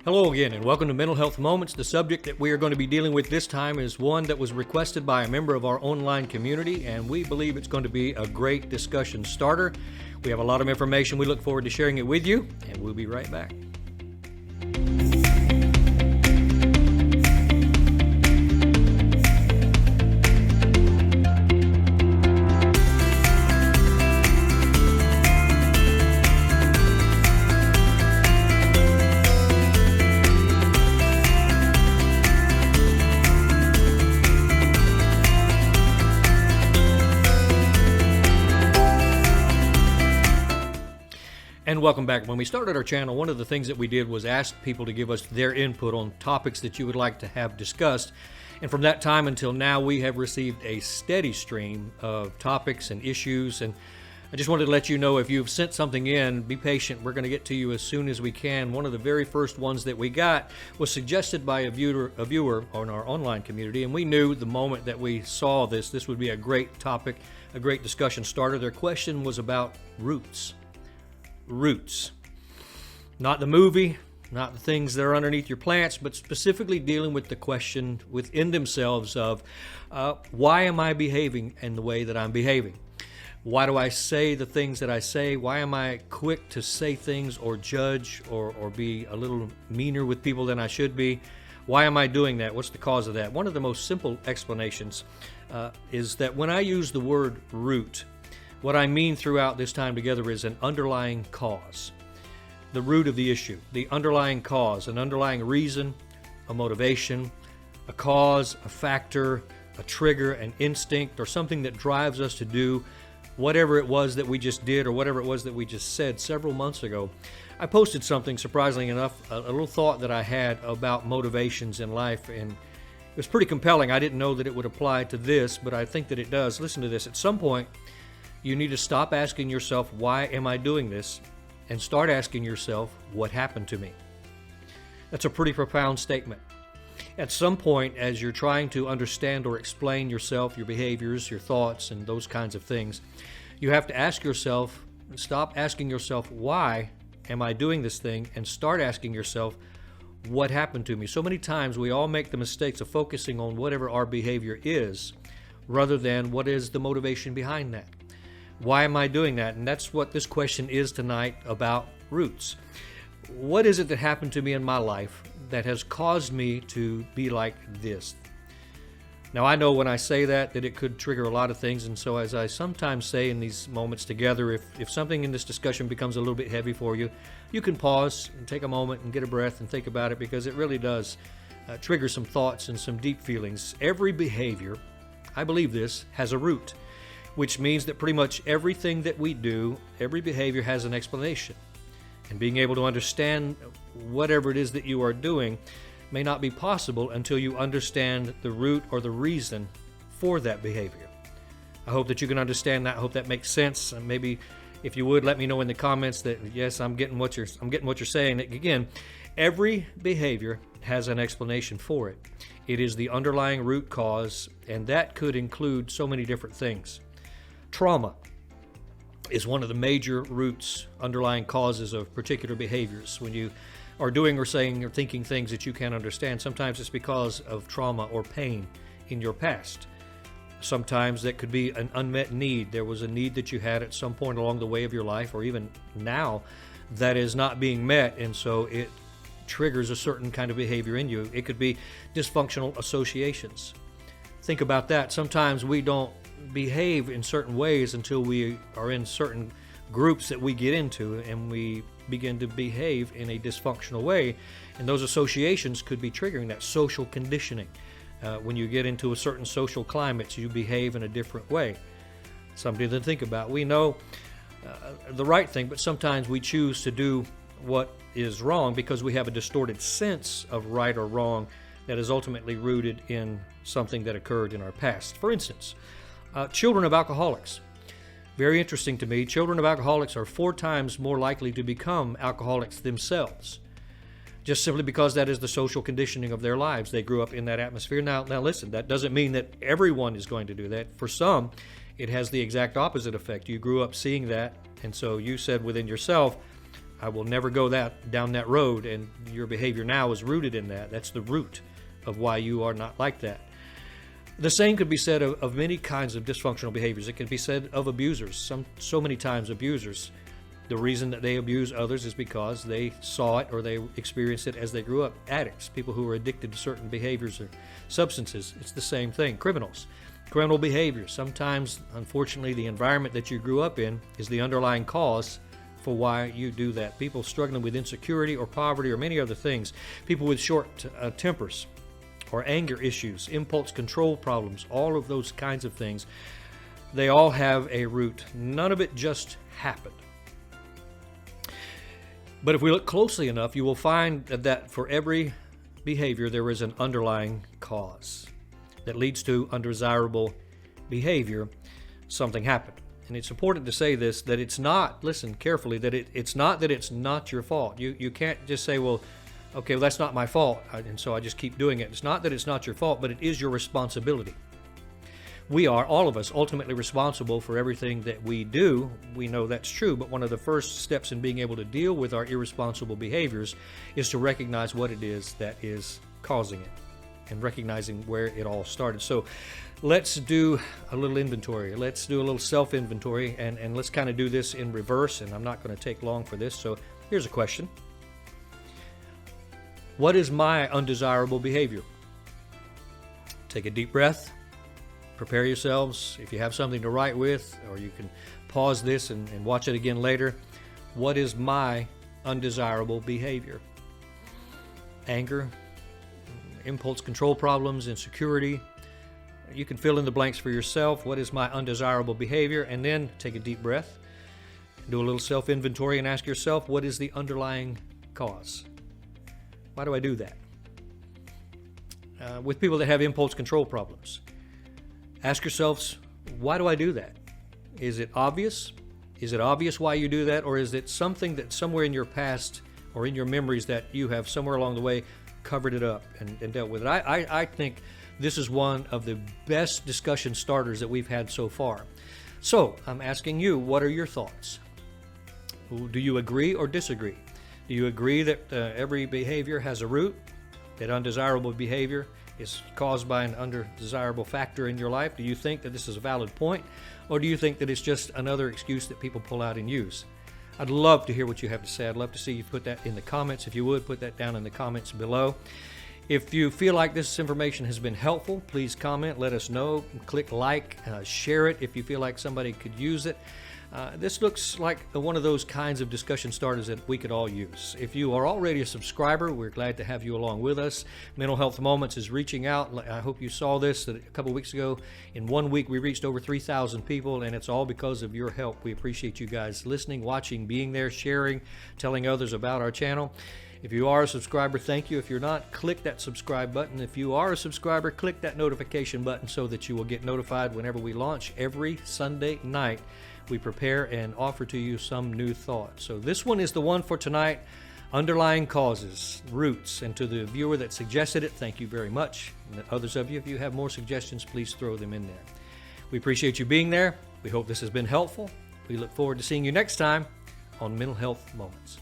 Hello again, and welcome to Mental Health Moments. The subject that we are going to be dealing with this time is one that was requested by a member of our online community, and we believe it's going to be a great discussion starter. We have a lot of information. We look forward to sharing it with you, and we'll be right back. And welcome back. When we started our channel, one of the things that we did was ask people to give us their input on topics that you would like to have discussed. And from that time until now, we have received a steady stream of topics and issues. And I just wanted to let you know, if you've sent something in, be patient. We're going to get to you as soon as we can. One of the very first ones that we got was suggested by a viewer on our online community. And we knew the moment that we saw this would be a great topic, a great discussion starter. Their question was about roots. Roots. Not the movie, not the things that are underneath your plants, but specifically dealing with the question within themselves of why am I behaving in the way that I'm behaving? Why do I say the things that I say? Why am I quick to say things or judge or be a little meaner with people than I should be? Why am I doing that? What's the cause of that? One of the most simple explanations is that when I use the word root, what I mean throughout this time together is an underlying cause. The root of the issue, the underlying cause, an underlying reason, a motivation, a cause, a factor, a trigger, an instinct, or something that drives us to do whatever it was that we just did or whatever it was that we just said several months ago. I posted something, surprisingly enough, a little thought that I had about motivations in life, and it was pretty compelling. I didn't know that it would apply to this, but I think that it does. Listen to this. At some point, you need to stop asking yourself, why am I doing this? And start asking yourself, what happened to me? That's a pretty profound statement. At some point, as you're trying to understand or explain yourself, your behaviors, your thoughts, and those kinds of things, you have to ask yourself, stop asking yourself, why am I doing this thing? And start asking yourself, what happened to me? So many times we all make the mistakes of focusing on whatever our behavior is, rather than what is the motivation behind that. Why am I doing that? And that's what this question is tonight about roots. What is it that happened to me in my life that has caused me to be like this? Now, I know when I say that it could trigger a lot of things, and so as I sometimes say in these moments together, if something in this discussion becomes a little bit heavy for you, you can pause and take a moment and get a breath and think about it, because it really does trigger some thoughts and some deep feelings. Every behavior, I believe this, has a root, which means that pretty much everything that we do, every behavior has an explanation. And being able to understand whatever it is that you are doing may not be possible until you understand the root or the reason for that behavior. I hope that you can understand that. I hope that makes sense. And maybe if you would, let me know in the comments that yes, I'm getting what you're saying. Again, every behavior has an explanation for it. It is the underlying root cause, and that could include so many different things. Trauma is one of the major roots, underlying causes of particular behaviors. When you are doing or saying or thinking things that you can't understand, sometimes it's because of trauma or pain in your past. Sometimes that could be an unmet need. There was a need that you had at some point along the way of your life, or even now, that is not being met, and so it triggers a certain kind of behavior in you. It could be dysfunctional associations. Think about that. Sometimes we don't behave in certain ways until we are in certain groups that we get into, and we begin to behave in a dysfunctional way, and those associations could be triggering that social conditioning. When you get into a certain social climate, you behave in a different way. Something to think about. We know the right thing, but sometimes we choose to do what is wrong because we have a distorted sense of right or wrong that is ultimately rooted in something that occurred in our past. For instance, children of alcoholics. Very interesting to me. Children of alcoholics are 4 times more likely to become alcoholics themselves, just simply because that is the social conditioning of their lives. They grew up in that atmosphere. Now listen, that doesn't mean that everyone is going to do that. For some, it has the exact opposite effect. You grew up seeing that, and so you said within yourself, I will never go down that road, and your behavior now is rooted in that. That's the root of why you are not like that. The same could be said of many kinds of dysfunctional behaviors. It can be said of abusers. So many times abusers, the reason that they abuse others is because they saw it or they experienced it as they grew up. Addicts, people who are addicted to certain behaviors or substances, it's the same thing. Criminals, criminal behavior. Sometimes, unfortunately, the environment that you grew up in is the underlying cause for why you do that. People struggling with insecurity or poverty or many other things. People with short tempers or anger issues, impulse control problems, all of those kinds of things, they all have a root. None of it just happened. But if we look closely enough, you will find that for every behavior there is an underlying cause that leads to undesirable behavior. Something happened. And it's important to say this, that it's not, listen carefully, that it's not that it's not your fault. You can't just say, well, okay, well, that's not my fault, and so I just keep doing it. It's not that it's not your fault, but it is your responsibility. We are, all of us, ultimately responsible for everything that we do. We know that's true, but one of the first steps in being able to deal with our irresponsible behaviors is to recognize what it is that is causing it and recognizing where it all started. So let's do a little inventory. Let's do a little self-inventory, and let's kind of do this in reverse, and I'm not going to take long for this. So here's a question. What is my undesirable behavior? Take a deep breath. Prepare yourselves. If you have something to write with, or you can pause this and watch it again later. What is my undesirable behavior? Anger, impulse control problems, insecurity. You can fill in the blanks for yourself. What is my undesirable behavior? And then take a deep breath. Do a little self-inventory and ask yourself, what is the underlying cause? Why do I do that? With people that have impulse control problems, ask yourselves, why do I do that? Is it obvious? Is it obvious why you do that? Or is it something that somewhere in your past or in your memories that you have somewhere along the way covered it up and dealt with it? I think this is one of the best discussion starters that we've had so far. So I'm asking you, what are your thoughts? Do you agree or disagree? Do you agree that every behavior has a root, that undesirable behavior is caused by an undesirable factor in your life? Do you think that this is a valid point, or do you think that it's just another excuse that people pull out and use? I'd love to hear what you have to say. I'd love to see you put that in the comments. If you would, put that down in the comments below. If you feel like this information has been helpful, please comment, let us know, click like, share it if you feel like somebody could use it. This looks like one of those kinds of discussion starters that we could all use. If you are already a subscriber, we're glad to have you along with us. Mental Health Moments is reaching out. I hope you saw this, that a couple weeks ago. In 1 week, we reached over 3,000 people, and it's all because of your help. We appreciate you guys listening, watching, being there, sharing, telling others about our channel. If you are a subscriber, thank you. If you're not, click that subscribe button. If you are a subscriber, click that notification button so that you will get notified whenever we launch. Every Sunday night, we prepare and offer to you some new thoughts. So this one is the one for tonight, underlying causes, roots. And to the viewer that suggested it, thank you very much. And others of you, if you have more suggestions, please throw them in there. We appreciate you being there. We hope this has been helpful. We look forward to seeing you next time on Mental Health Moments.